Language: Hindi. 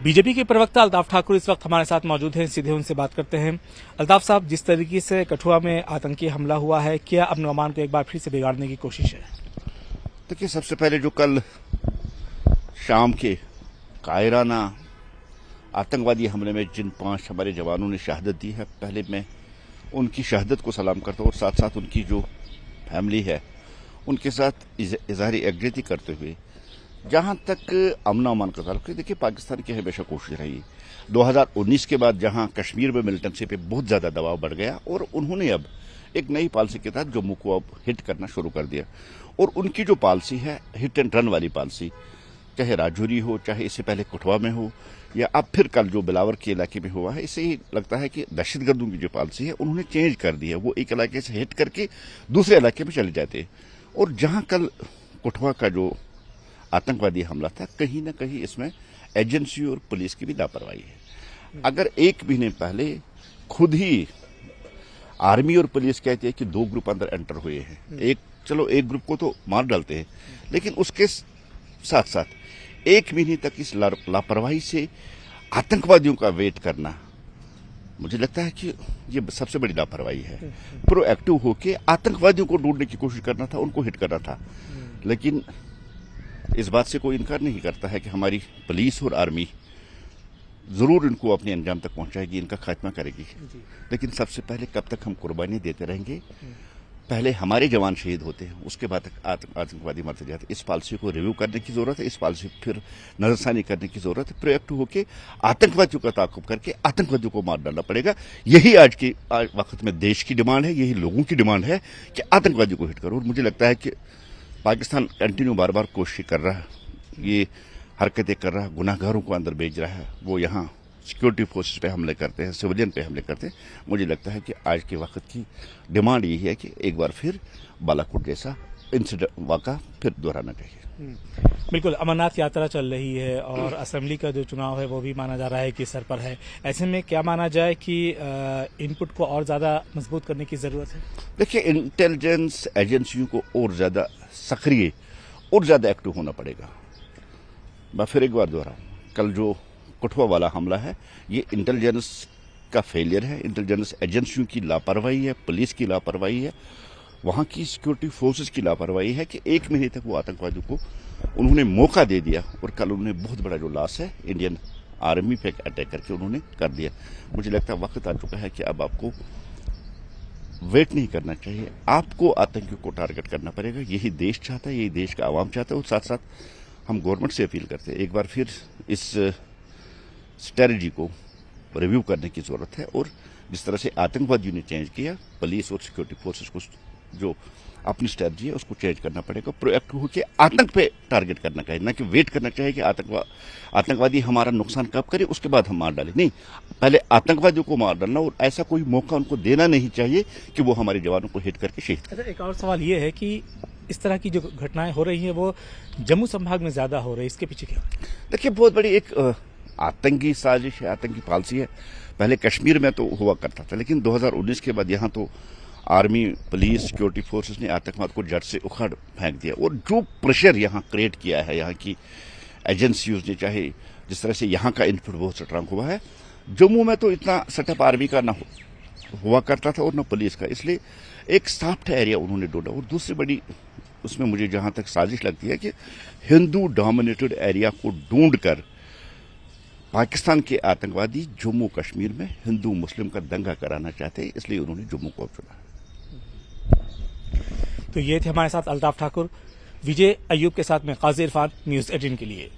बीजेपी के प्रवक्ता अल्ताफ ठाकुर इस वक्त हमारे साथ मौजूद हैं, सीधे उनसे बात करते हैं। अल्ताफ साहब, जिस तरीके से कठुआ में आतंकी हमला हुआ है, क्या अमन अमान को एक बार फिर से बिगाड़ने की कोशिश है? देखिए, सबसे पहले जो कल शाम के कायराना आतंकवादी हमले में जिन 5 हमारे जवानों ने शहादत दी है, पहले मैं उनकी शहादत को सलाम करता हूँ और साथ साथ उनकी जो फैमिली है उनके साथ इजहार यकजहती करते हुए जहां तक अमन अमान का ताल्लुक है, देखिए पाकिस्तान की हमेशा कोशिश रही 2019 के बाद जहां कश्मीर में मिलिटेंसी पे बहुत ज्यादा दबाव बढ़ गया और उन्होंने अब एक नई पॉलिसी के तहत जम्मू को अब हिट करना शुरू कर दिया। और उनकी जो पॉलिसी है हिट एंड रन वाली पॉलिसी, चाहे राजौरी हो, चाहे इससे पहले कठुआ में हो, या अब फिर कल जो बिलावर के इलाके में हुआ है, इससे ही लगता है कि दहशतगर्दों की जो पॉलिसी है उन्होंने चेंज कर दी है। वो एक इलाके से हिट करके दूसरे इलाके में चले जाते हैं। और जहां कल कठुआ का जो आतंकवादी हमला था, कहीं ना कहीं इसमें एजेंसी और पुलिस की भी लापरवाही है। अगर एक महीने पहले खुद ही आर्मी और पुलिस कहती है कि 2 ग्रुप अंदर एंटर हुए हैं, एक ग्रुप को तो मार डालते हैं, लेकिन उसके साथ साथ एक महीने तक इस लापरवाही से आतंकवादियों का वेट करना, मुझे लगता है कि ये सबसे बड़ी लापरवाही है। प्रोएक्टिव होके आतंकवादियों को ढूंढने की कोशिश करना था, उनको हिट करना था। लेकिन इस बात से कोई इनकार नहीं करता है कि हमारी पुलिस और आर्मी जरूर इनको अपने अंजाम तक पहुंचाएगी, इनका खात्मा करेगी। लेकिन सबसे पहले कब तक हम कुर्बानी देते रहेंगे? पहले हमारे जवान शहीद होते हैं, उसके बाद आतंकवादी मरते जाते हैं। इस पॉलिसी को रिव्यू करने की जरूरत है, इस पॉलिसी फिर नजरसानी करने की जरूरत है। प्रोएक्टिव होकर आतंकवादियों का ताकुब करके आतंकवादियों को मार डालना पड़ेगा। यही आज वक्त में देश की डिमांड है, यही लोगों की डिमांड है कि आतंकवादियों को हिट करो। और मुझे लगता है कि पाकिस्तान कंटिन्यू बार बार कोशिश कर रहा है, ये हरकतें कर रहा है, गुनाहगारों को अंदर भेज रहा है। वो यहाँ सिक्योरिटी फोर्सेस पे हमले करते हैं, सिविलियन पे हमले करते हैं। मुझे लगता है कि आज के वक्त की डिमांड यही है कि एक बार फिर बालाकोट जैसा इंसिडेंट वाक़ा फिर दोहराना चाहिए। बिल्कुल, अमरनाथ यात्रा चल रही है और असेंबली का जो चुनाव है वो भी माना जा रहा है कि सर पर है। ऐसे में क्या माना जाए कि इनपुट को और ज्यादा मजबूत करने की जरूरत है? देखिए, इंटेलिजेंस एजेंसियों को और ज्यादा सक्रिय और ज्यादा एक्टिव होना पड़ेगा। मैं फिर एक बार दोहराऊं, कल जो कठुआ वाला हमला है ये इंटेलिजेंस का फेलियर है, इंटेलिजेंस एजेंसियों की लापरवाही है, पुलिस की लापरवाही है, वहां की सिक्योरिटी फोर्सेस की लापरवाही है कि एक महीने तक वो आतंकवादियों को उन्होंने मौका दे दिया और कल उन्होंने बहुत बड़ा जो लॉस है इंडियन आर्मी पे अटैक करके उन्होंने कर दिया। मुझे लगता है वक्त आ चुका है कि अब आपको वेट नहीं करना चाहिए, आपको आतंकियों को टारगेट करना पड़ेगा। यही देश चाहता है, यही देश का आवाम चाहता है। और साथ साथ हम गवर्नमेंट से अपील करते हैं, एक बार फिर इस स्ट्रेटजी को रिव्यू करने की जरूरत है। और जिस तरह से आतंकवादियों ने चेंज किया, पुलिस और सिक्योरिटी फोर्सेस को जो अपनी स्ट्रेटजी है उसको चेंज करना पड़ेगा। प्रोएक्टिव होकर आतंक पे टारगेट करना चाहिए, ना कि वेट करना चाहिए कि आतंकवादी हमारा नुकसान कब करे उसके बाद हम मार डालें। नहीं, पहले आतंकवादियों को मार डालना, और ऐसा कोई मौका उनको देना नहीं चाहिए कि वो हमारे जवानों को हिट करके शहीद करें। एक और सवाल ये है कि इस तरह की जो घटनाएं हो रही हैं वो जम्मू संभाग में ज्यादा हो रही है, इसके पीछे क्या? देखिए, बहुत बड़ी एक आतंकी साजिश है, आतंकी पॉलिसी है। पहले कश्मीर में तो हुआ करता था, लेकिन 2019 के बाद यहाँ तो आर्मी, पुलिस, सिक्योरिटी फोर्सेस ने आतंकवाद को जड़ से उखाड़ फेंक दिया। और जो प्रेशर यहाँ क्रिएट किया है यहाँ की एजेंसियों ने, चाहे जिस तरह से यहाँ का इनपुट बहुत स्ट्रांग हुआ है, जम्मू में तो इतना सेटअप आर्मी का ना हुआ करता था और न पुलिस का, इसलिए एक सॉफ्ट एरिया उन्होंने ढूंढा। और दूसरी बड़ी उसमें मुझे जहां तक साजिश लगती है कि हिंदू डोमिनेटेड एरिया को ढूंढकर पाकिस्तान के आतंकवादी जम्मू कश्मीर में हिंदू मुस्लिम का दंगा कराना चाहते हैं, इसलिए उन्होंने जम्मू को चुना। तो ये थे हमारे साथ अल्ताफ ठाकुर। विजय अयूब के साथ में काजी इरफान, न्यूज़ 18 के लिए।